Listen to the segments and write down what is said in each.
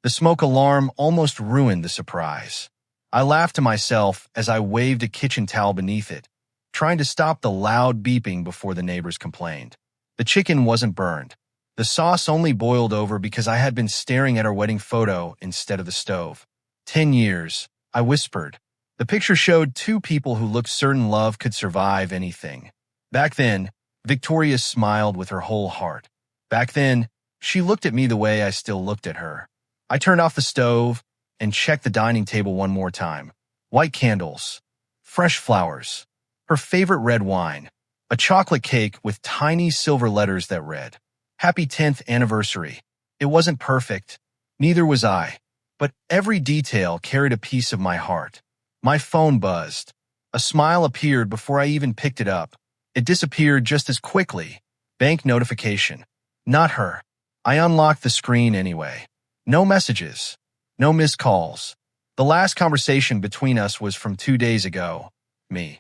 The smoke alarm almost ruined the surprise. I laughed to myself as I waved a kitchen towel beneath it, trying to stop the loud beeping before the neighbors complained. The chicken wasn't burned. The sauce only boiled over because I had been staring at our wedding photo instead of the stove. 10 years, I whispered. The picture showed two people who looked certain love could survive anything. Back then, Victoria smiled with her whole heart. Back then, she looked at me the way I still looked at her. I turned off the stove and checked the dining table one more time. White candles, fresh flowers, her favorite red wine, a chocolate cake with tiny silver letters that read, "Happy 10th anniversary." It wasn't perfect, neither was I, but every detail carried a piece of my heart. My phone buzzed. A smile appeared before I even picked it up. It disappeared just as quickly. Bank notification. Not her. I unlocked the screen anyway. No messages. No missed calls. The last conversation between us was from 2 days ago. Me.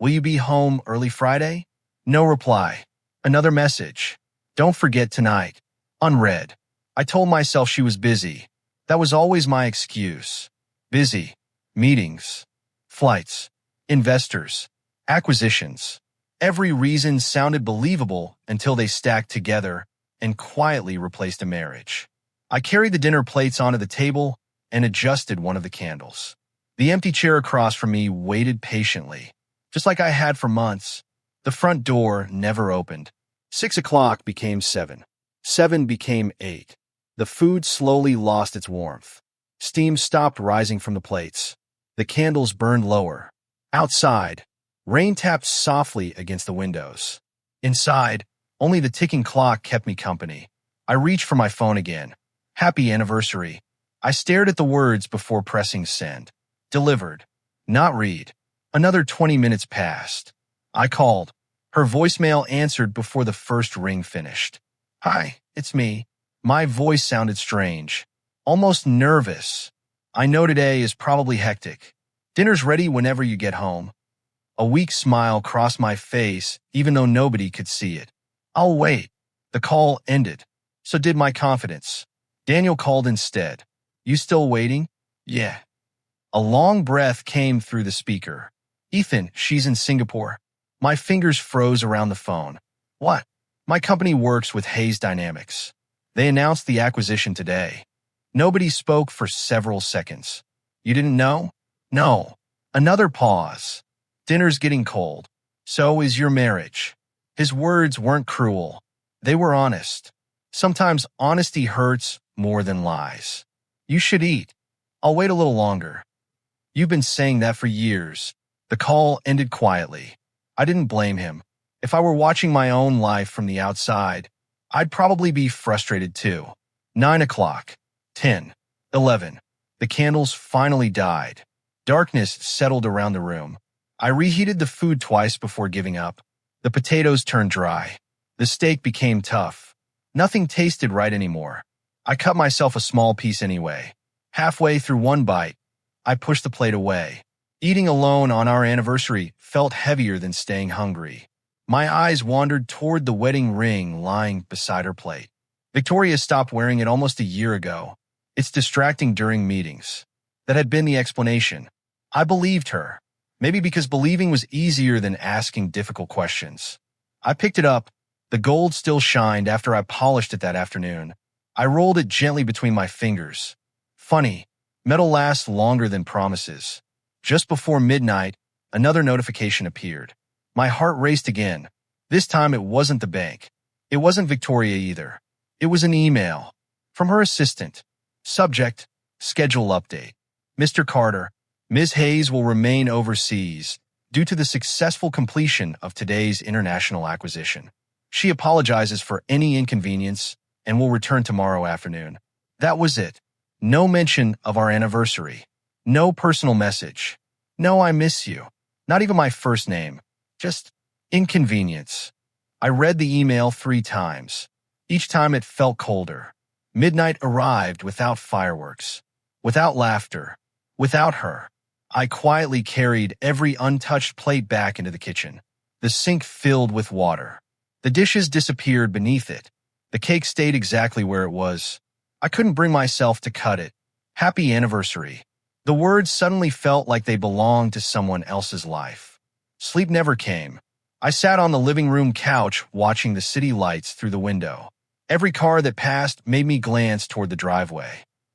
"Will you be home early Friday?" No reply. Another message. "Don't forget tonight." Unread. I told myself she was busy. That was always my excuse. Busy. Meetings. Flights. Investors. Acquisitions. Every reason sounded believable until they stacked together and quietly replaced a marriage. I carried the dinner plates onto the table and adjusted one of the candles. The empty chair across from me waited patiently, just like I had for months. The front door never opened. 6 o'clock became 7. 7 became 8. The food slowly lost its warmth. Steam stopped rising from the plates. The candles burned lower. Outside, rain tapped softly against the windows. Inside, only the ticking clock kept me company. I reached for my phone again. "Happy anniversary." I stared at the words before pressing send. Delivered. Not read. Another 20 minutes passed. I called. Her voicemail answered before the first ring finished. "Hi, it's me." My voice sounded strange, almost nervous. "I know today is probably hectic. Dinner's ready whenever you get home." A weak smile crossed my face, even though nobody could see it. "I'll wait." The call ended. So did my confidence. Daniel called instead. "You still waiting?" "Yeah." A long breath came through the speaker. "Ethan, she's in Singapore." My fingers froze around the phone. "What?" "My company works with Hayes Dynamics. They announced the acquisition today." Nobody spoke for several seconds. "You didn't know?" "No." Another pause. "Dinner's getting cold. So is your marriage." His words weren't cruel. They were honest. Sometimes honesty hurts more than lies. "You should eat." "I'll wait a little longer." "You've been saying that for years." The call ended quietly. I didn't blame him. If I were watching my own life from the outside, I'd probably be frustrated too. 9 o'clock. 10. 11. The candles finally died. Darkness settled around the room. I reheated the food twice before giving up. The potatoes turned dry. The steak became tough. Nothing tasted right anymore. I cut myself a small piece anyway. Halfway through one bite, I pushed the plate away. Eating alone on our anniversary felt heavier than staying hungry. My eyes wandered toward the wedding ring lying beside her plate. Victoria stopped wearing it almost a year ago. It's distracting during meetings. That had been the explanation. I believed her. Maybe because believing was easier than asking difficult questions. I picked it up. The gold still shined after I polished it that afternoon. I rolled it gently between my fingers. Funny, metal lasts longer than promises. Just before midnight, another notification appeared. My heart raced again. This time it wasn't the bank. It wasn't Victoria either. It was an email. From her assistant. Subject, schedule update. "Mr. Carter, Ms. Hayes will remain overseas due to the successful completion of today's international acquisition. She apologizes for any inconvenience and will return tomorrow afternoon." That was it. No mention of our anniversary. No personal message. No "I miss you." Not even my first name. Just inconvenience. I read the email 3 times. Each time it felt colder. Midnight arrived without fireworks, without laughter, without her. I quietly carried every untouched plate back into the kitchen. The sink filled with water. The dishes disappeared beneath it. The cake stayed exactly where it was. I couldn't bring myself to cut it. Happy anniversary. The words suddenly felt like they belonged to someone else's life. Sleep never came. I sat on the living room couch watching the city lights through the window. Every car that passed made me glance toward the driveway.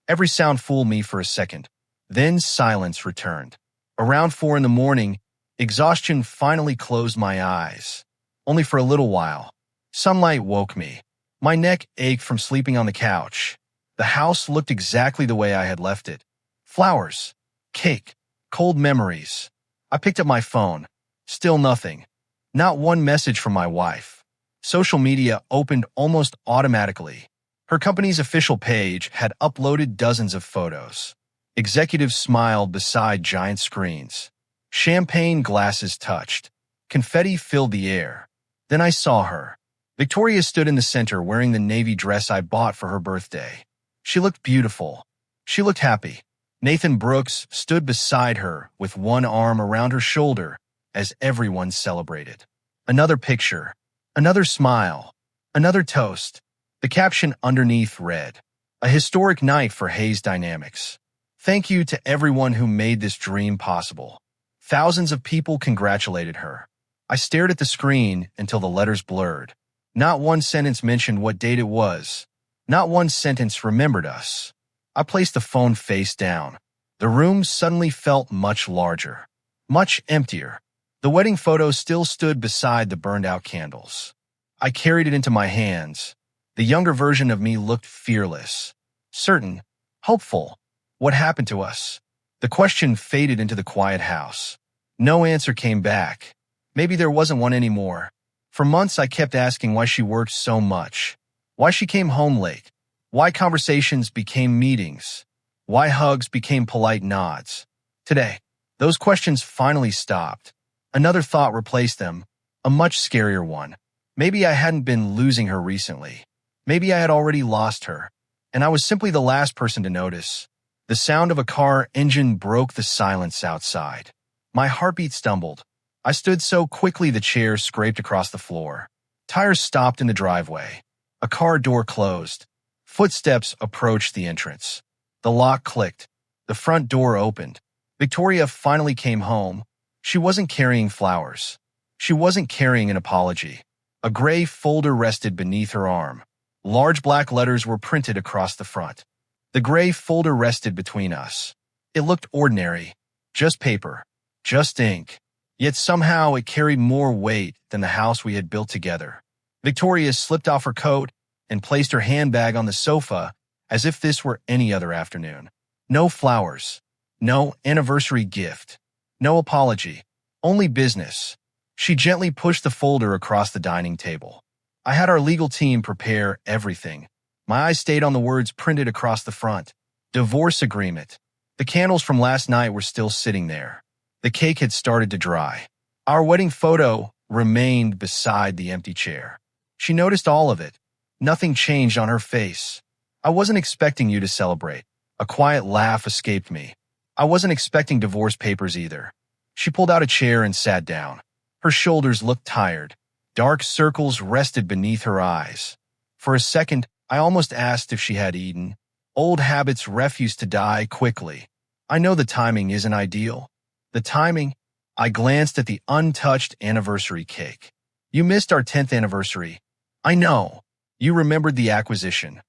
Every sound fooled me for a second. Then silence returned. Around 4 in the morning, exhaustion finally closed my eyes. Only for a little while. Sunlight woke me. My neck ached from sleeping on the couch. The house looked exactly the way I had left it. Flowers, cake, cold memories. I picked up my phone. Still nothing. Not one message from my wife. Social media opened almost automatically. Her company's official page had uploaded dozens of photos. Executives smiled beside giant screens. Champagne glasses touched. Confetti filled the air. Then I saw her. Victoria stood in the center wearing the navy dress I bought for her birthday. She looked beautiful. She looked happy. Nathan Brooks stood beside her with one arm around her shoulder as everyone celebrated. Another picture. Another smile. Another toast. The caption underneath read, "A historic night for Hayes Dynamics. Thank you to everyone who made this dream possible." Thousands of people congratulated her. I stared at the screen until the letters blurred. Not one sentence mentioned what date it was. Not one sentence remembered us. I placed the phone face down. The room suddenly felt much larger. Much emptier. The wedding photo still stood beside the burned-out candles. I carried it into my hands. The younger version of me looked fearless. Certain. Hopeful. What happened to us? The question faded into the quiet house. No answer came back. Maybe there wasn't one anymore. For months I kept asking why she worked so much. Why she came home late. Why conversations became meetings. Why hugs became polite nods. Today, those questions finally stopped. Another thought replaced them, a much scarier one. Maybe I hadn't been losing her recently. Maybe I had already lost her, and I was simply the last person to notice. The sound of a car engine broke the silence outside. My heartbeat stumbled. I stood so quickly the chair scraped across the floor. Tires stopped in the driveway. A car door closed. Footsteps approached the entrance. The lock clicked. The front door opened. Victoria finally came home. She wasn't carrying flowers. She wasn't carrying an apology. A gray folder rested beneath her arm. Large black letters were printed across the front. The gray folder rested between us. It looked ordinary. Just paper. Just ink. Yet somehow it carried more weight than the house we had built together. Victoria slipped off her coat and placed her handbag on the sofa as if this were any other afternoon. No flowers. No anniversary gift. No apology. Only business. She gently pushed the folder across the dining table. I had our legal team prepare everything. My eyes stayed on the words printed across the front. Divorce agreement. The candles from last night were still sitting there. The cake had started to dry. Our wedding photo remained beside the empty chair. She noticed all of it. Nothing changed on her face. I wasn't expecting you to celebrate. A quiet laugh escaped me. I wasn't expecting divorce papers either. She pulled out a chair and sat down. Her shoulders looked tired. Dark circles rested beneath her eyes. For a second, I almost asked if she had eaten. Old habits refuse to die quickly. I know the timing isn't ideal. The timing? I glanced at the untouched anniversary cake. You missed our 10th anniversary. I know. You remembered the acquisition.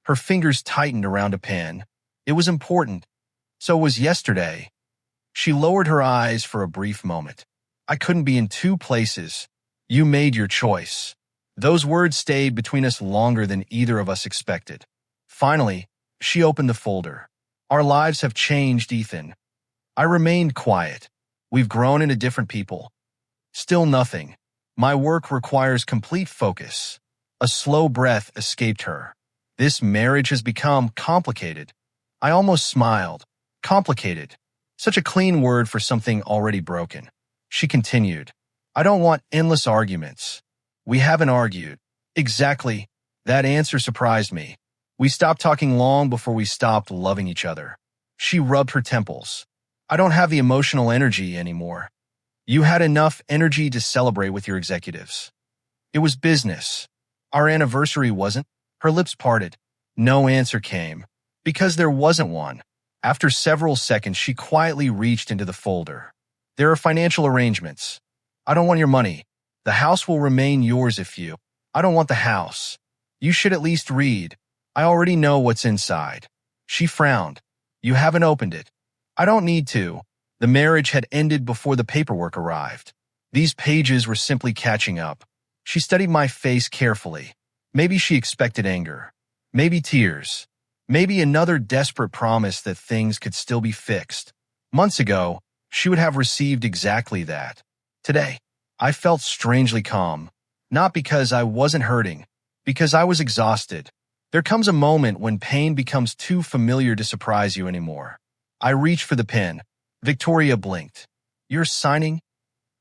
Her fingers tightened around a pen. It was important. So was yesterday. She lowered her eyes for a brief moment. I couldn't be in two places. You made your choice. Those words stayed between us longer than either of us expected. Finally, she opened the folder. Our lives have changed, Ethan. I remained quiet. We've grown into different people. Still nothing. My work requires complete focus. A slow breath escaped her. This marriage has become complicated. I almost smiled. Complicated. Such a clean word for something already broken. She continued. I don't want endless arguments. We haven't argued. Exactly. That answer surprised me. We stopped talking long before we stopped loving each other. She rubbed her temples. I don't have the emotional energy anymore. You had enough energy to celebrate with your executives. It was business. Our anniversary wasn't. Her lips parted. No answer came, because there wasn't one. After several seconds, she quietly reached into the folder. There are financial arrangements. I don't want your money. The house will remain yours if you. I don't want the house. You should at least read. I already know what's inside. She frowned. You haven't opened it. I don't need to. The marriage had ended before the paperwork arrived. These pages were simply catching up. She studied my face carefully. Maybe she expected anger. Maybe tears. Maybe another desperate promise that things could still be fixed. Months ago, she would have received exactly that. Today, I felt strangely calm. Not because I wasn't hurting, because I was exhausted. There comes a moment when pain becomes too familiar to surprise you anymore. I reached for the pen. Victoria blinked. You're signing?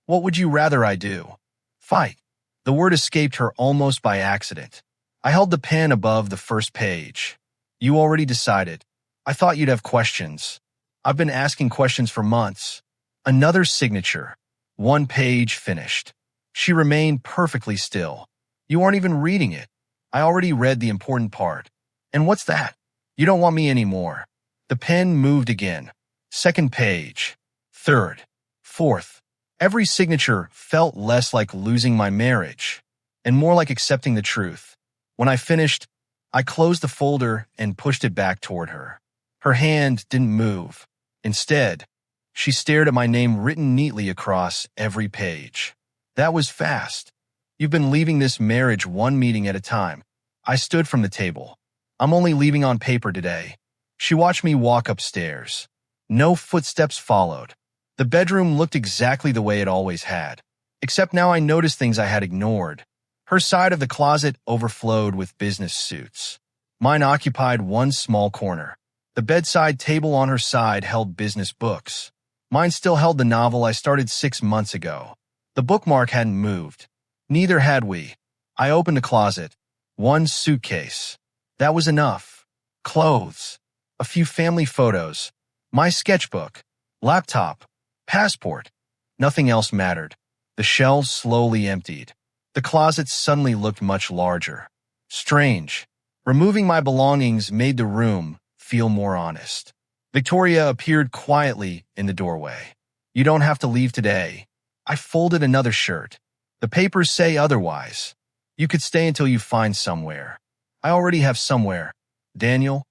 What would you rather I do? Fight. The word escaped her almost by accident. I held the pen above the first page. You already decided. I thought you'd have questions. I've been asking questions for months. Another signature. One page finished. She remained perfectly still. You aren't even reading it. I already read the important part. And what's that? You don't want me anymore. The pen moved again. Second page. Third. Fourth. Every signature felt less like losing my marriage and more like accepting the truth. When I finished, I closed the folder and pushed it back toward her. Her hand didn't move. Instead, she stared at my name written neatly across every page. That was fast. You've been leaving this marriage one meeting at a time. I stood from the table. I'm only leaving on paper today. She watched me walk upstairs. No footsteps followed. The bedroom looked exactly the way it always had, except now I noticed things I had ignored. Her side of the closet overflowed with business suits. Mine occupied one small corner. The bedside table on her side held business books. Mine still held the novel I started 6 months ago. The bookmark hadn't moved. Neither had we. I opened the closet. One suitcase. That was enough. Clothes. A few family photos. My sketchbook. Laptop. Passport. Nothing else mattered. The shelves slowly emptied. The closet suddenly looked much larger. Strange. Removing my belongings made the room feel more honest. Victoria appeared quietly in the doorway. You don't have to leave today. I folded another shirt. The papers say otherwise. You could stay until you find somewhere. I already have somewhere. Daniel?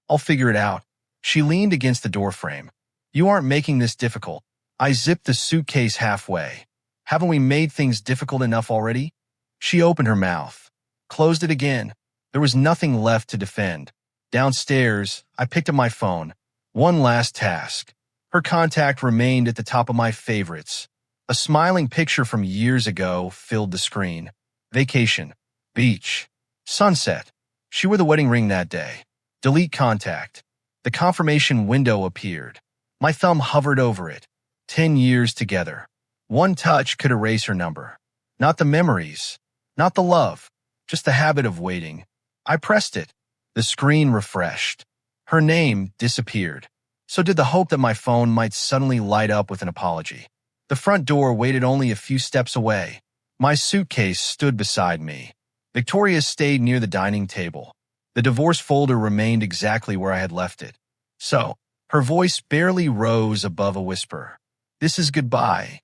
I'll figure it out. She leaned against the doorframe. You aren't making this difficult. I zipped the suitcase halfway. Haven't we made things difficult enough already? She opened her mouth. Closed it again. There was nothing left to defend. Downstairs, I picked up my phone. One last task. Her contact remained at the top of my favorites. A smiling picture from years ago filled the screen. Vacation. Beach. Sunset. She wore the wedding ring that day. Delete contact. The confirmation window appeared. My thumb hovered over it. 10 years together. One touch could erase her number. Not the memories. Not the love. Just the habit of waiting. I pressed it. The screen refreshed. Her name disappeared. So did the hope that my phone might suddenly light up with an apology. The front door waited only a few steps away. My suitcase stood beside me. Victoria stayed near the dining table. The divorce folder remained exactly where I had left it. So, her voice barely rose above a whisper. This is goodbye.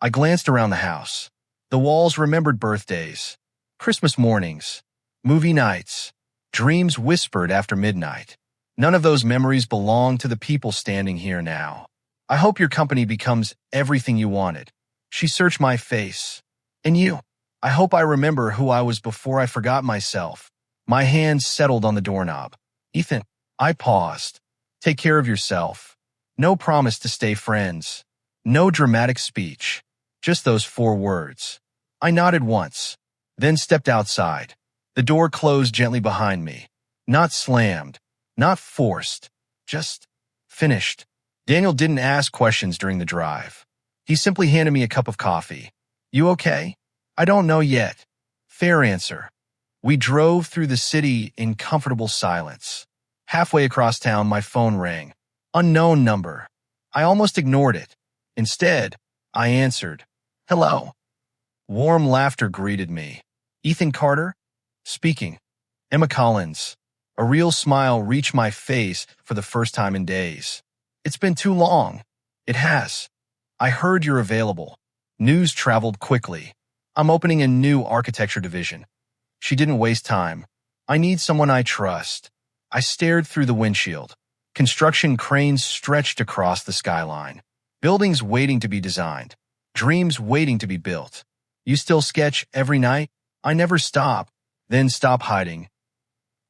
I glanced around the house. The walls remembered birthdays, Christmas mornings, movie nights, dreams whispered after midnight. None of those memories belong to the people standing here now. I hope your company becomes everything you wanted. She searched my face. And you? I hope I remember who I was before I forgot myself. My hands settled on the doorknob. Ethan, I paused. Take care of yourself. No promise to stay friends. No dramatic speech. Just those 4 words. I nodded once, then stepped outside. The door closed gently behind me. Not slammed. Not forced. Just finished. Daniel didn't ask questions during the drive. He simply handed me a cup of coffee. You okay? I don't know yet. Fair answer. We drove through the city in comfortable silence. Halfway across town, my phone rang. Unknown number. I almost ignored it. Instead, I answered. Hello. Warm laughter greeted me. Ethan Carter? Speaking. Emma Collins. A real smile reached my face for the first time in days. It's been too long. It has. I heard you're available. News traveled quickly. I'm opening a new architecture division. She didn't waste time. I need someone I trust. I stared through the windshield. Construction cranes stretched across the skyline. Buildings waiting to be designed. Dreams waiting to be built. You still sketch every night? I never stop. Then stop hiding.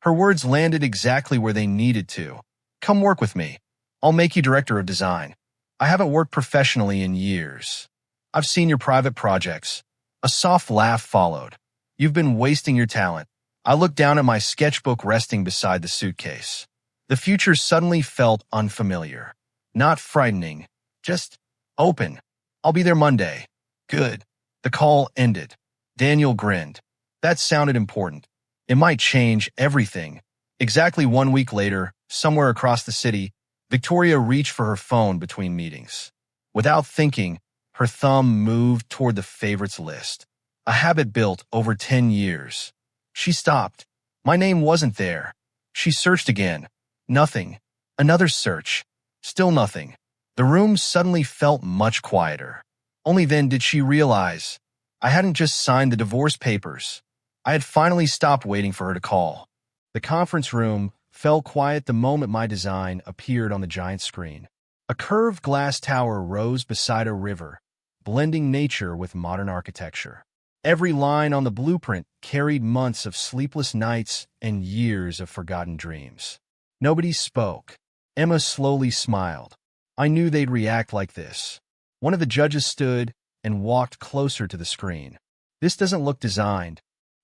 Her words landed exactly where they needed to. Come work with me. I'll make you director of design. I haven't worked professionally in years. I've seen your private projects. A soft laugh followed. You've been wasting your talent. I looked down at my sketchbook resting beside the suitcase. The future suddenly felt unfamiliar. Not frightening, just open. I'll be there Monday. Good. The call ended. Daniel grinned. That sounded important. It might change everything. Exactly 1 week later, somewhere across the city, Victoria reached for her phone between meetings. Without thinking, her thumb moved toward the favorites list. A habit built over 10 years. She stopped. My name wasn't there. She searched again. Nothing. Another search. Still nothing. The room suddenly felt much quieter. Only then did she realize I hadn't just signed the divorce papers. I had finally stopped waiting for her to call. The conference room fell quiet the moment my design appeared on the giant screen. A curved glass tower rose beside a river, blending nature with modern architecture. Every line on the blueprint carried months of sleepless nights and years of forgotten dreams. Nobody spoke. Emma slowly smiled. I knew they'd react like this. One of the judges stood and walked closer to the screen. This doesn't look designed.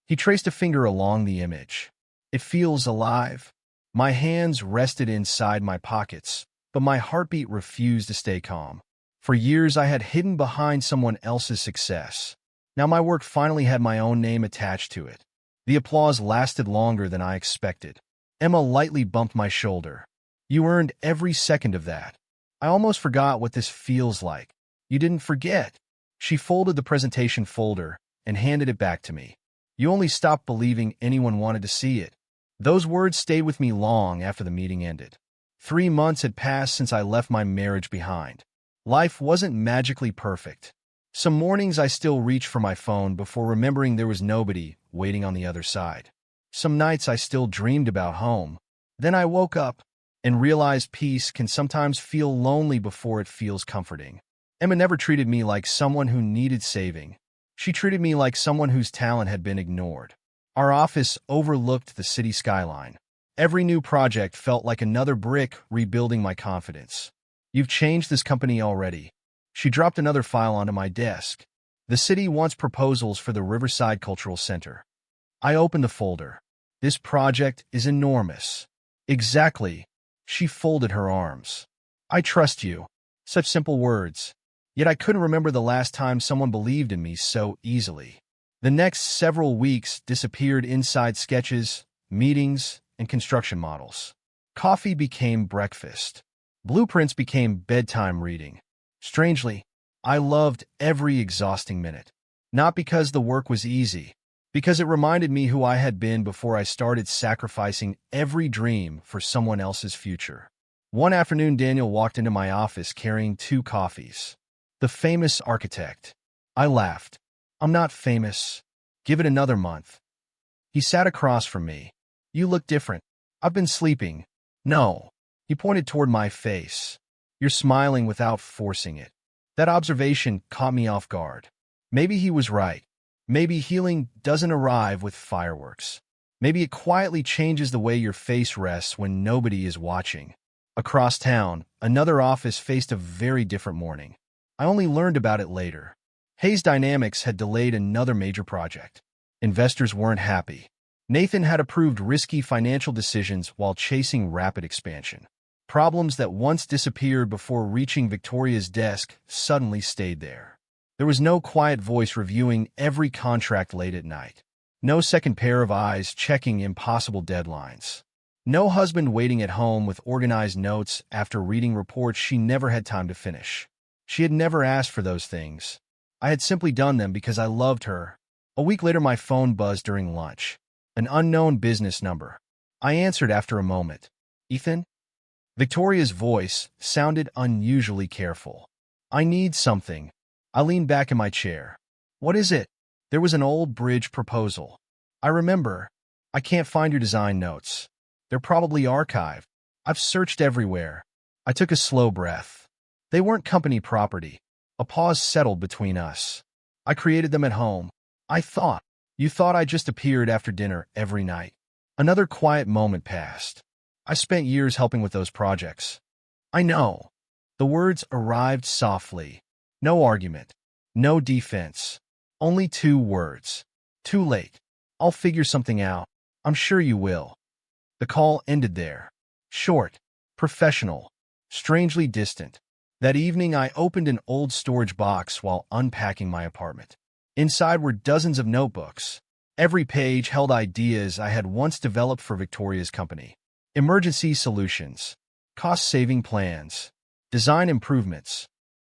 He traced a finger along the image. It feels alive. My hands rested inside my pockets, but my heartbeat refused to stay calm. For years I had hidden behind someone else's success. Now my work finally had my own name attached to it. The applause lasted longer than I expected. Emma lightly bumped my shoulder. You earned every second of that. I almost forgot what this feels like. You didn't forget. She folded the presentation folder and handed it back to me. You only stopped believing anyone wanted to see it. Those words stayed with me long after the meeting ended. 3 months had passed since I left my marriage behind. Life wasn't magically perfect. Some mornings I still reached for my phone before remembering there was nobody waiting on the other side. Some nights I still dreamed about home. Then I woke up and realized peace can sometimes feel lonely before it feels comforting. Emma never treated me like someone who needed saving. She treated me like someone whose talent had been ignored. Our office overlooked the city skyline. Every new project felt like another brick rebuilding my confidence. You've changed this company already. She dropped another file onto my desk. The city wants proposals for the Riverside Cultural Center. I opened the folder. This project is enormous. Exactly. She folded her arms. I trust you. Such simple words. Yet I couldn't remember the last time someone believed in me so easily. The next several weeks disappeared inside sketches, meetings, and construction models. Coffee became breakfast. Blueprints became bedtime reading. Strangely, I loved every exhausting minute. Not because the work was easy, because it reminded me who I had been before I started sacrificing every dream for someone else's future. One afternoon, Daniel walked into my office carrying 2 coffees. The famous architect. I laughed. I'm not famous. Give it another month. He sat across from me. You look different. I've been sleeping. No. He pointed toward my face. You're smiling without forcing it. That observation caught me off guard. Maybe he was right. Maybe healing doesn't arrive with fireworks. Maybe it quietly changes the way your face rests when nobody is watching. Across town, another office faced a very different morning. I only learned about it later. Hayes Dynamics had delayed another major project. Investors weren't happy. Nathan had approved risky financial decisions while chasing rapid expansion. Problems that once disappeared before reaching Victoria's desk suddenly stayed there. There was no quiet voice reviewing every contract late at night. No second pair of eyes checking impossible deadlines. No husband waiting at home with organized notes after reading reports she never had time to finish. She had never asked for those things. I had simply done them because I loved her. A week later, my phone buzzed during lunch. An unknown business number. I answered after a moment. Ethan? Victoria's voice sounded unusually careful. I need something. I leaned back in my chair. What is it? There was an old bridge proposal. I remember. I can't find your design notes. They're probably archived. I've searched everywhere. I took a slow breath. They weren't company property. A pause settled between us. I created them at home. I thought. You thought I just appeared after dinner every night. Another quiet moment passed. I spent years helping with those projects. I know. The words arrived softly. No argument. No defense. Only 2 words. Too late. I'll figure something out. I'm sure you will. The call ended there. Short. Professional. Strangely distant. That evening, I opened an old storage box while unpacking my apartment. Inside were dozens of notebooks. Every page held ideas I had once developed for Victoria's company. Emergency solutions. Cost-saving plans. Design improvements.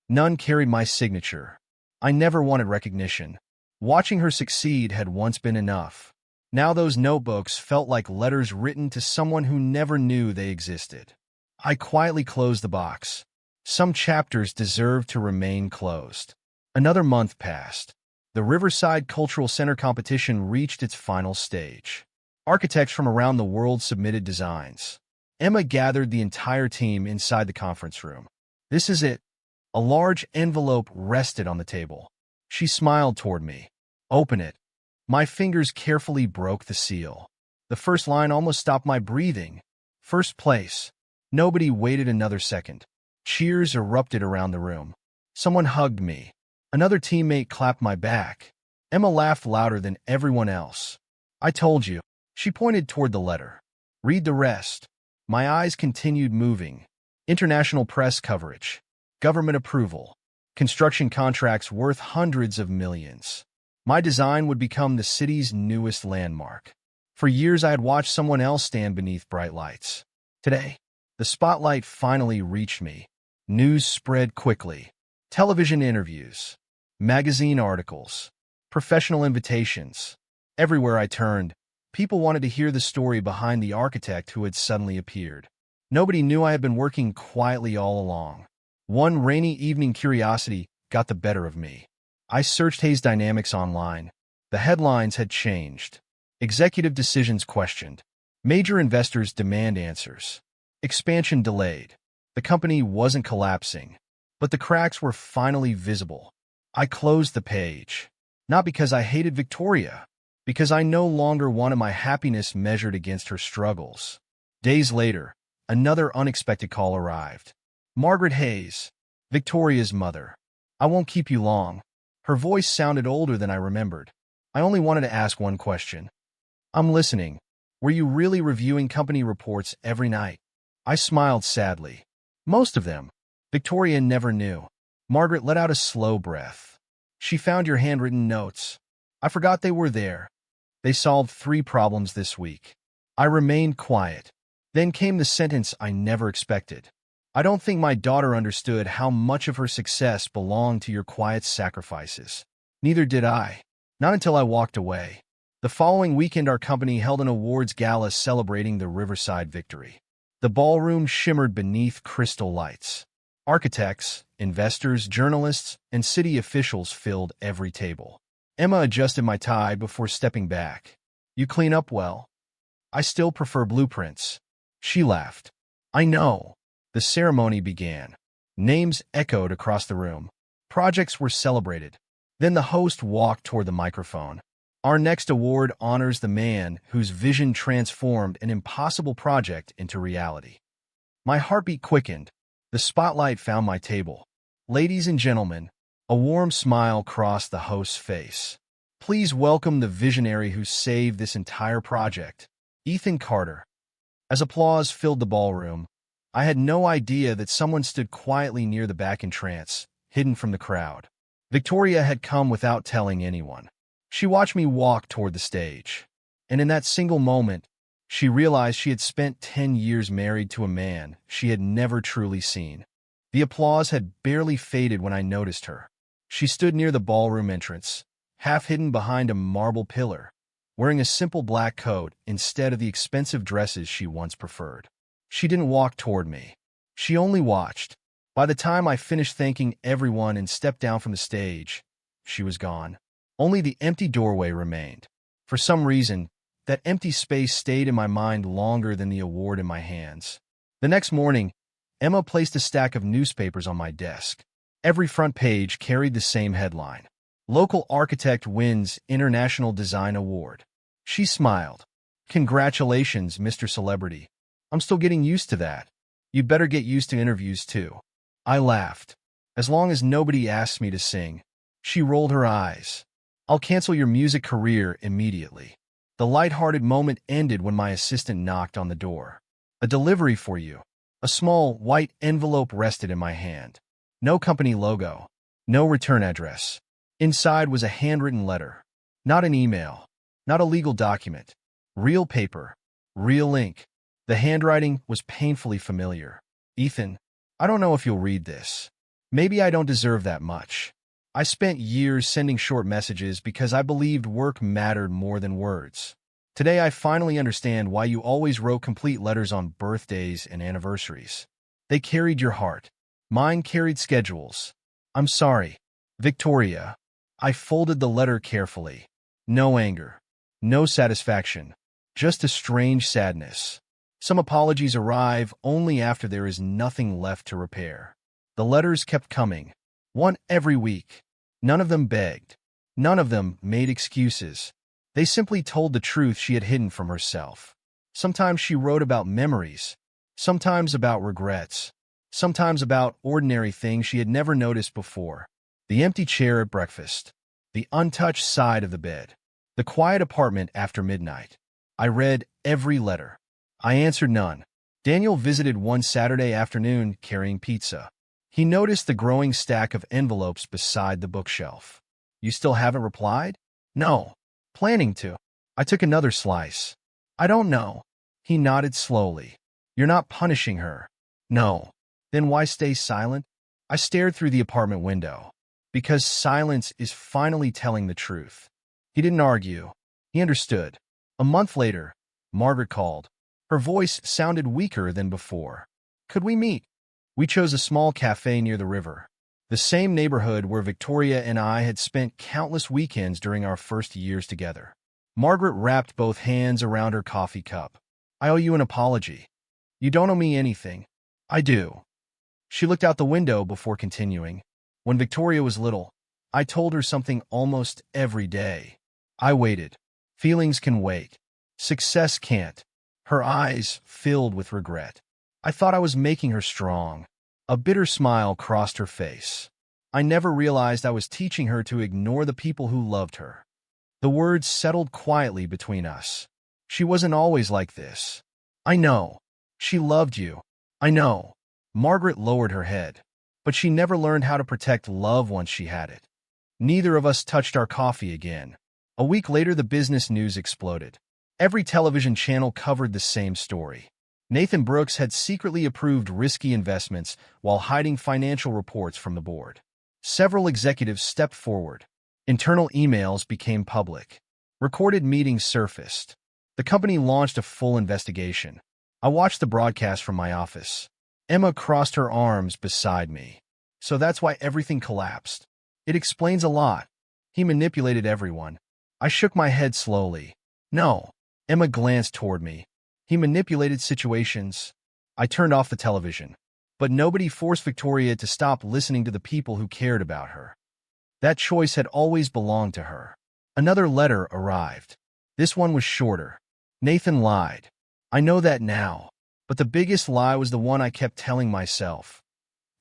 None carried my signature. I never wanted recognition. Watching her succeed had once been enough. Now those notebooks felt like letters written to someone who never knew they existed. I quietly closed the box. Some chapters deserved to remain closed. Another month passed. The Riverside Cultural Center competition reached its final stage. Architects from around the world submitted designs. Emma gathered the entire team inside the conference room. This is it. A large envelope rested on the table. She smiled toward me. Open it. My fingers carefully broke the seal. The first line almost stopped my breathing. First place. Nobody waited another second. Cheers erupted around the room. Someone hugged me. Another teammate clapped my back. Emma laughed louder than everyone else. I told you. She pointed toward the letter. Read the rest. My eyes continued moving. International press coverage. Government approval. Construction contracts worth hundreds of millions. My design would become the city's newest landmark. For years I had watched someone else stand beneath bright lights. Today, the spotlight finally reached me. News spread quickly. Television interviews. Magazine articles. Professional invitations. Everywhere I turned, people wanted to hear the story behind the architect who had suddenly appeared. Nobody knew I had been working quietly all along. One rainy evening, curiosity got the better of me. I searched Hayes Dynamics online. The headlines had changed. Executive decisions questioned. Major investors demand answers. Expansion delayed. The company wasn't collapsing, but the cracks were finally visible. I closed the page. Not because I hated Victoria, because I no longer wanted my happiness measured against her struggles. Days later, another unexpected call arrived. Margaret Hayes, Victoria's mother. I won't keep you long. Her voice sounded older than I remembered. I only wanted to ask one question. I'm listening. Were you really reviewing company reports every night? I smiled sadly. Most of them. Victoria never knew. Margaret let out a slow breath. She found your handwritten notes. I forgot they were there. They solved 3 problems this week. I remained quiet. Then came the sentence I never expected. I don't think my daughter understood how much of her success belonged to your quiet sacrifices. Neither did I. Not until I walked away. The following weekend, our company held an awards gala celebrating the Riverside victory. The ballroom shimmered beneath crystal lights. Architects, investors, journalists, and city officials filled every table. Emma adjusted my tie before stepping back. You clean up well. I still prefer blueprints. She laughed. I know. The ceremony began. Names echoed across the room. Projects were celebrated. Then the host walked toward the microphone. Our next award honors the man whose vision transformed an impossible project into reality. My heartbeat quickened. The spotlight found my table. Ladies and gentlemen, a warm smile crossed the host's face. Please welcome the visionary who saved this entire project, Ethan Carter. As applause filled the ballroom, I had no idea that someone stood quietly near the back in trance, hidden from the crowd. Victoria had come without telling anyone. She watched me walk toward the stage, and in that single moment, she realized she had spent 10 years married to a man she had never truly seen. The applause had barely faded when I noticed her. She stood near the ballroom entrance, half hidden behind a marble pillar. wearing a simple black coat instead of the expensive dresses she once preferred. She didn't walk toward me. She only watched. By the time I finished thanking everyone and stepped down from the stage, she was gone. Only the empty doorway remained. For some reason, that empty space stayed in my mind longer than the award in my hands. The next morning, Emma placed a stack of newspapers on my desk. Every front page carried the same headline: Local Architect Wins International Design Award. She smiled. Congratulations, Mr. Celebrity. I'm still getting used to that. You'd better get used to interviews, too. I laughed. As long as nobody asks me to sing. She rolled her eyes. I'll cancel your music career immediately. The light-hearted moment ended when my assistant knocked on the door. A delivery for you. A small, white envelope rested in my hand. No company logo. No return address. Inside was a handwritten letter. Not an email. Not a legal document. Real paper. Real ink. The handwriting was painfully familiar. Ethan, I don't know if you'll read this. Maybe I don't deserve that much. I spent years sending short messages because I believed work mattered more than words. Today I finally understand why you always wrote complete letters on birthdays and anniversaries. They carried your heart. Mine carried schedules. I'm sorry, Victoria. I folded the letter carefully. No anger. No satisfaction. Just a strange sadness. Some apologies arrive only after there is nothing left to repair. The letters kept coming. One every week. None of them begged. None of them made excuses. They simply told the truth she had hidden from herself. Sometimes she wrote about memories. Sometimes about regrets. Sometimes about ordinary things she had never noticed before. The empty chair at breakfast. The untouched side of the bed. The quiet apartment after midnight. I read every letter. I answered none. Daniel visited one Saturday afternoon carrying pizza. He noticed the growing stack of envelopes beside the bookshelf. You still haven't replied? No. Planning to. I took another slice. I don't know. He nodded slowly. You're not punishing her. No. Then why stay silent? I stared through the apartment window. Because silence is finally telling the truth. He didn't argue. He understood. A month later, Margaret called. Her voice sounded weaker than before. Could we meet? We chose a small cafe near the river. The same neighborhood where Victoria and I had spent countless weekends during our first years together. Margaret wrapped both hands around her coffee cup. I owe you an apology. You don't owe me anything. I do. She looked out the window before continuing. When Victoria was little, I told her something almost every day. I waited. Feelings can wait. Success can't. Her eyes filled with regret. I thought I was making her strong. A bitter smile crossed her face. I never realized I was teaching her to ignore the people who loved her. The words settled quietly between us. She wasn't always like this. I know. She loved you. I know. Margaret lowered her head. But she never learned how to protect love once she had it. Neither of us touched our coffee again. A week later, the business news exploded. Every television channel covered the same story. Nathan Brooks had secretly approved risky investments while hiding financial reports from the board. Several executives stepped forward. Internal emails became public. Recorded meetings surfaced. The company launched a full investigation. I watched the broadcast from my office. Emma crossed her arms beside me. So that's why everything collapsed. It explains a lot. He manipulated everyone. I shook my head slowly. No. Emma glanced toward me. He manipulated situations. I turned off the television. But nobody forced Victoria to stop listening to the people who cared about her. That choice had always belonged to her. Another letter arrived. This one was shorter. Nathan lied. I know that now. But the biggest lie was the one I kept telling myself.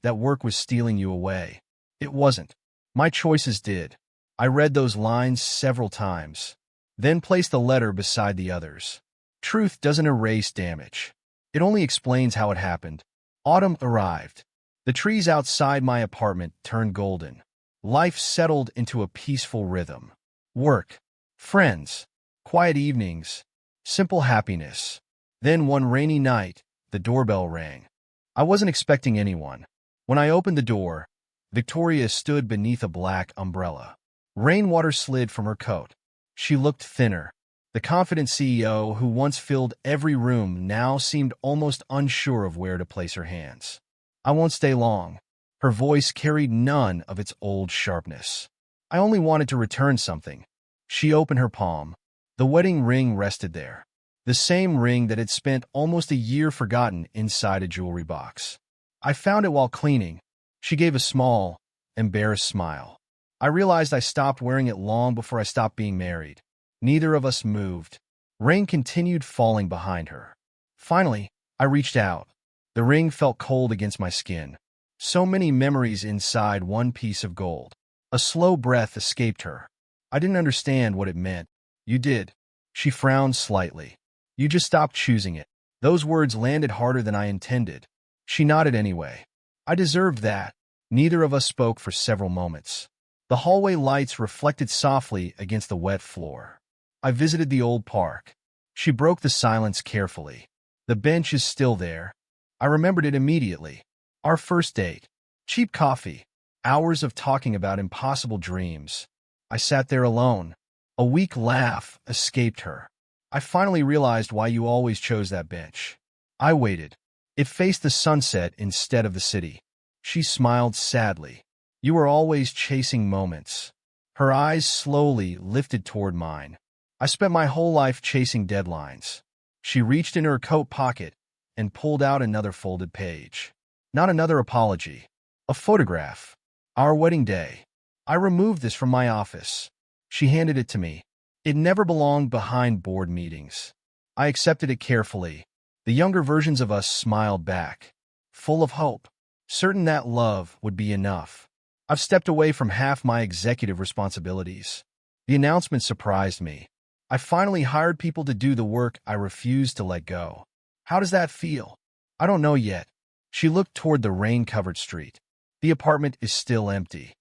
That work was stealing you away. It wasn't. My choices did. I read those lines several times. Then placed the letter beside the others. Truth doesn't erase damage. It only explains how it happened. Autumn arrived. The trees outside my apartment turned golden. Life settled into a peaceful rhythm. Work, friends, quiet evenings, simple happiness. Then one rainy night, the doorbell rang. I wasn't expecting anyone. When I opened the door, Victoria stood beneath a black umbrella. Rainwater slid from her coat. She looked thinner. The confident CEO who once filled every room now seemed almost unsure of where to place her hands. "I won't stay long." Her voice carried none of its old sharpness. "I only wanted to return something." She opened her palm. The wedding ring rested there. The same ring that had spent almost a year forgotten inside a jewelry box. "I found it while cleaning." She gave a small, embarrassed smile. "I realized I stopped wearing it long before I stopped being married." Neither of us moved. Rain continued falling behind her. Finally, I reached out. The ring felt cold against my skin. So many memories inside one piece of gold. A slow breath escaped her. I didn't understand what it meant. "You did." She frowned slightly. "You just stopped choosing it." Those words landed harder than I intended. She nodded anyway. I deserved that. Neither of us spoke for several moments. The hallway lights reflected softly against the wet floor. I visited the old park. She broke the silence carefully. "The bench is still there." I remembered it immediately. Our first date. Cheap coffee. Hours of talking about impossible dreams. I sat there alone. A weak laugh escaped her. "I finally realized why you always chose that bench." I waited. It faced the sunset instead of the city. She smiled sadly. "You were always chasing moments." Her eyes slowly lifted toward mine. "I spent my whole life chasing deadlines." She reached in her coat pocket and pulled out another folded page. Not another apology. A photograph. Our wedding day. "I removed this from my office." She handed it to me. It never belonged behind board meetings. I accepted it carefully. The younger versions of us smiled back, full of hope, certain that love would be enough. I've stepped away from half my executive responsibilities. The announcement surprised me. I finally hired people to do the work I refused to let go. How does that feel? "I don't know yet." She looked toward the rain-covered street. "The apartment is still empty."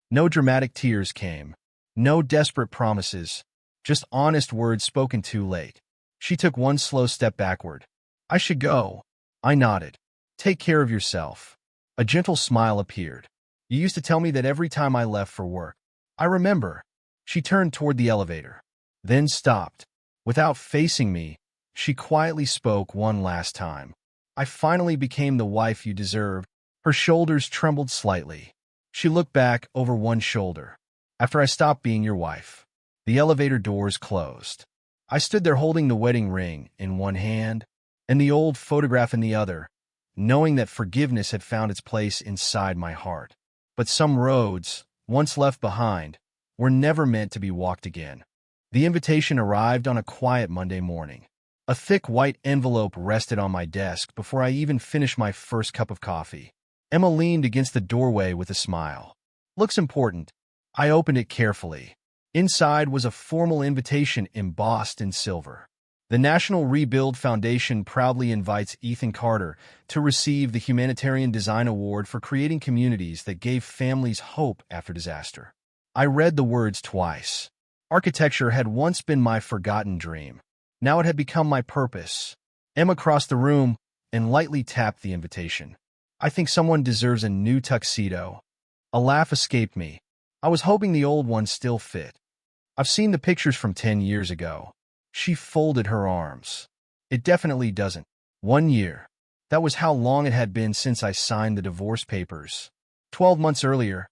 No dramatic tears came. No desperate promises. Just honest words spoken too late. She took one slow step backward. "I should go." I nodded. "Take care of yourself." A gentle smile appeared. "You used to tell me that every time I left for work." "I remember." She turned toward the elevator, then stopped. Without facing me, she quietly spoke one last time. "I finally became the wife you deserved." Her shoulders trembled slightly. She looked back over one shoulder. "After I stopped being your wife." The elevator doors closed. I stood there holding the wedding ring in one hand and the old photograph in the other, knowing that forgiveness had found its place inside my heart. But some roads, once left behind, were never meant to be walked again. The invitation arrived on a quiet Monday morning. A thick white envelope rested on my desk before I even finished my first cup of coffee. Emma leaned against the doorway with a smile. "Looks important." I opened it carefully. Inside was a formal invitation embossed in silver. The National Rebuild Foundation proudly invites Ethan Carter to receive the Humanitarian Design Award for creating communities that gave families hope after disaster. I read the words twice. Architecture had once been my forgotten dream. Now it had become my purpose. Emma crossed the room and lightly tapped the invitation. "I think someone deserves a new tuxedo." A laugh escaped me. I was hoping the old one still fit. "I've seen the pictures from 10 years ago." She folded her arms. "It definitely doesn't." 1 year. That was how long it had been since I signed the divorce papers. 12 months earlier,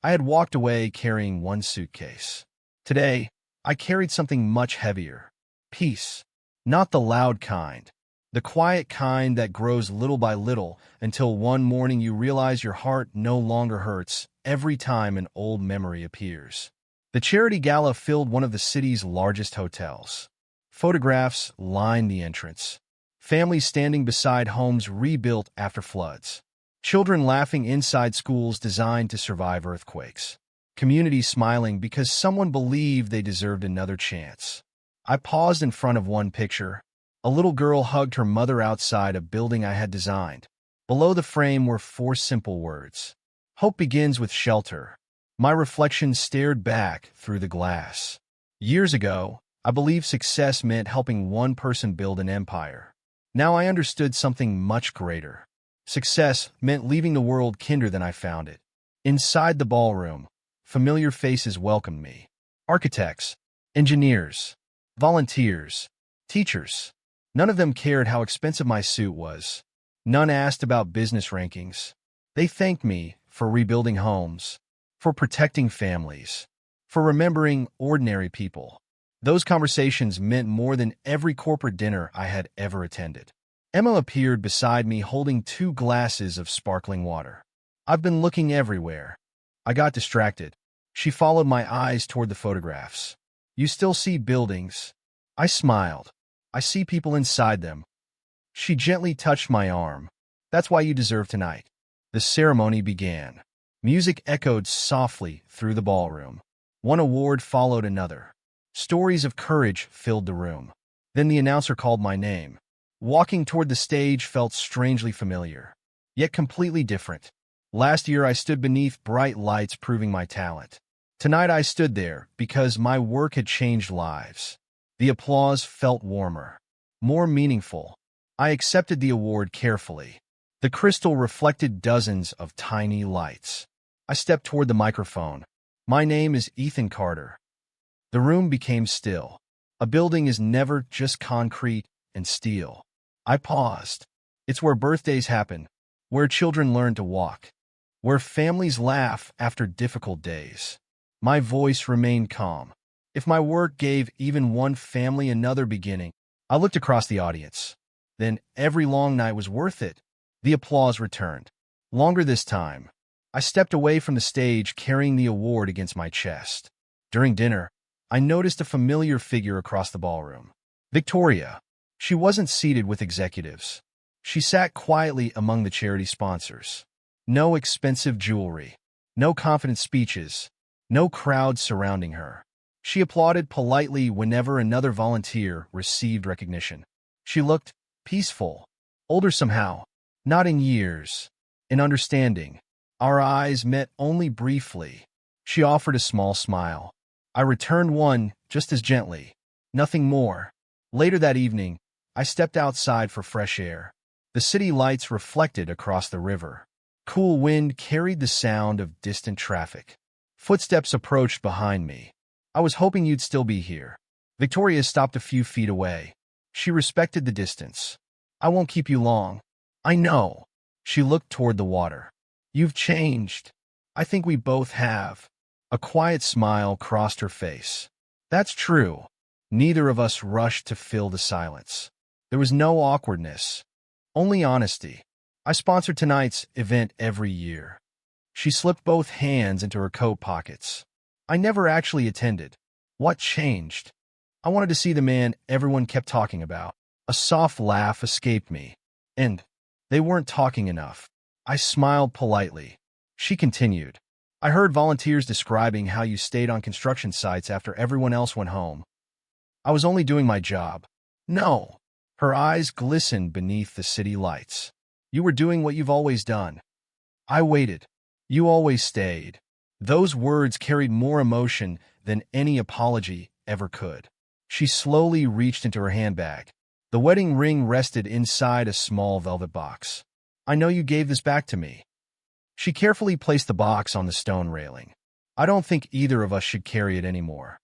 I had walked away carrying one suitcase. Today, I carried something much heavier. Peace. Not the loud kind. The quiet kind that grows little by little until one morning you realize your heart no longer hurts every time an old memory appears. The charity gala filled one of the city's largest hotels. Photographs lined the entrance. Families standing beside homes rebuilt after floods. Children laughing inside schools designed to survive earthquakes. Communities smiling because someone believed they deserved another chance. I paused in front of one picture. A little girl hugged her mother outside a building I had designed. Below the frame were 4 simple words. "Hope begins with shelter." My reflection stared back through the glass. Years ago, I believed success meant helping one person build an empire. Now I understood something much greater. Success meant leaving the world kinder than I found it. Inside the ballroom, familiar faces welcomed me. Architects, engineers, volunteers, teachers. None of them cared how expensive my suit was. None asked about business rankings. They thanked me for rebuilding homes, for protecting families, for remembering ordinary people. Those conversations meant more than every corporate dinner I had ever attended. Emma appeared beside me holding 2 glasses of sparkling water. "I've been looking everywhere." I got distracted. She followed my eyes toward the photographs. "You still see buildings?" I smiled. "I see people inside them." She gently touched my arm. "That's why you deserve tonight." The ceremony began. Music echoed softly through the ballroom. One award followed another. Stories of courage filled the room. Then the announcer called my name. Walking toward the stage felt strangely familiar, yet completely different. Last year I stood beneath bright lights proving my talent. Tonight I stood there because my work had changed lives. The applause felt warmer, more meaningful. I accepted the award carefully. The crystal reflected dozens of tiny lights. I stepped toward the microphone. "My name is Ethan Carter." The room became still. A building is never just concrete and steel. I paused. It's where birthdays happen, where children learn to walk, where families laugh after difficult days. My voice remained calm. If my work gave even one family another beginning, I looked across the audience. Then every long night was worth it. The applause returned. Longer this time. I stepped away from the stage carrying the award against my chest. During dinner, I noticed a familiar figure across the ballroom. Victoria. She wasn't seated with executives. She sat quietly among the charity sponsors. No expensive jewelry, no confident speeches, no crowd surrounding her. She applauded politely whenever another volunteer received recognition. She looked peaceful, older somehow, not in years, in understanding. Our eyes met only briefly. She offered a small smile. I returned one just as gently. Nothing more. Later that evening, I stepped outside for fresh air. The city lights reflected across the river. Cool wind carried the sound of distant traffic. Footsteps approached behind me. "I was hoping you'd still be here." Victoria stopped a few feet away. She respected the distance. "I won't keep you long." "I know." She looked toward the water. "You've changed." "I think we both have." A quiet smile crossed her face. "That's true." Neither of us rushed to fill the silence. There was no awkwardness, only honesty. "I sponsor tonight's event every year." She slipped both hands into her coat pockets. "I never actually attended." "What changed?" "I wanted to see the man everyone kept talking about." A soft laugh escaped me. "And they weren't talking enough." I smiled politely. She continued. "I heard volunteers describing how you stayed on construction sites after everyone else went home." "I was only doing my job." "No." Her eyes glistened beneath the city lights. "You were doing what you've always done." "I waited. You always stayed." Those words carried more emotion than any apology ever could. She slowly reached into her handbag. The wedding ring rested inside a small velvet box. "I know you gave this back to me." She carefully placed the box on the stone railing. "I don't think either of us should carry it anymore."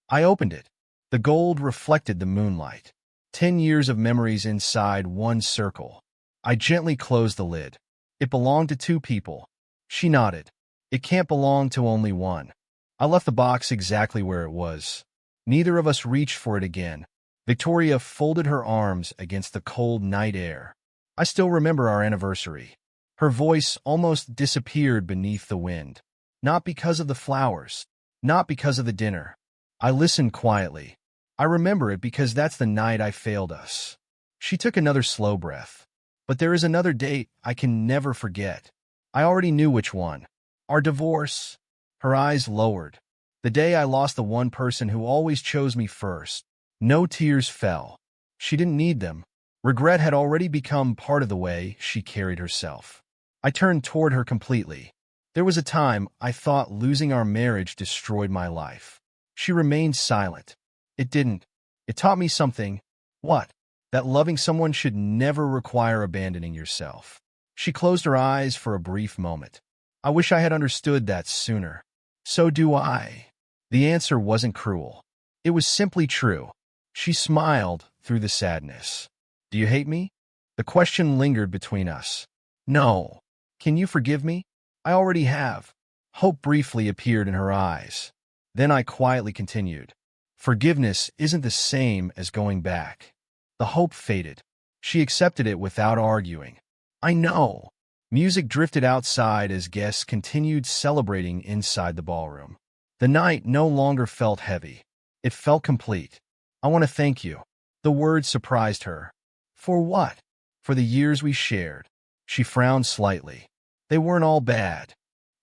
I opened it. The gold reflected the moonlight. 10 years of memories inside one circle. I gently closed the lid. "It belonged to 2 people." She nodded. "It can't belong to only one." I left the box exactly where it was. Neither of us reached for it again. Victoria folded her arms against the cold night air. I still remember our anniversary. Her voice almost disappeared beneath the wind. Not because of the flowers, not because of the dinner. I listened quietly. I remember it because that's the night I failed us. She took another slow breath. "But there is another date I can never forget." I already knew which one. "Our divorce." Her eyes lowered. "The day I lost the one person who always chose me first." No tears fell. She didn't need them. Regret had already become part of the way she carried herself. I turned toward her completely. "There was a time I thought losing our marriage destroyed my life." She remained silent. "It didn't. It taught me something." "What?" "That loving someone should never require abandoning yourself." She closed her eyes for a brief moment. "I wish I had understood that sooner." "So do I." The answer wasn't cruel. It was simply true. She smiled through the sadness. Do you hate me? The question lingered between us. No. Can you forgive me? I already have. Hope briefly appeared in her eyes. Then I quietly continued. Forgiveness isn't the same as going back. The hope faded. She accepted it without arguing. I know. Music drifted outside as guests continued celebrating inside the ballroom. The night no longer felt heavy. It felt complete. I want to thank you. The words surprised her. For what? For the years we shared. She frowned slightly. They weren't all bad.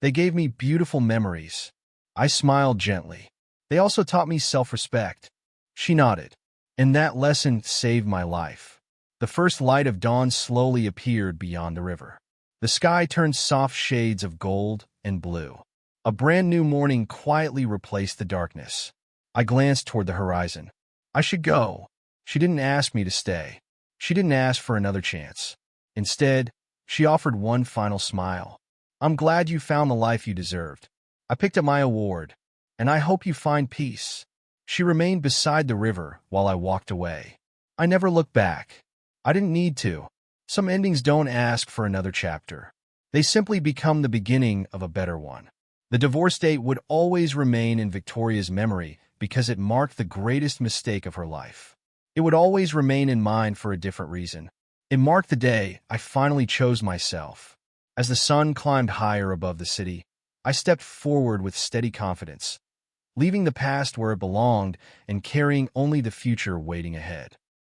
They gave me beautiful memories. I smiled gently. They also taught me self-respect. She nodded. And that lesson saved my life. The first light of dawn slowly appeared beyond the river. The sky turned soft shades of gold and blue. A brand new morning quietly replaced the darkness. I glanced toward the horizon. I should go. She didn't ask me to stay. She didn't ask for another chance. Instead, she offered one final smile. I'm glad you found the life you deserved. I picked up my award, and I hope you find peace. She remained beside the river while I walked away. I never looked back. I didn't need to. Some endings don't ask for another chapter. They simply become the beginning of a better one. The divorce date would always remain in Victoria's memory because it marked the greatest mistake of her life. It would always remain in mine for a different reason. It marked the day I finally chose myself. As the sun climbed higher above the city, I stepped forward with steady confidence, leaving the past where it belonged and carrying only the future waiting ahead.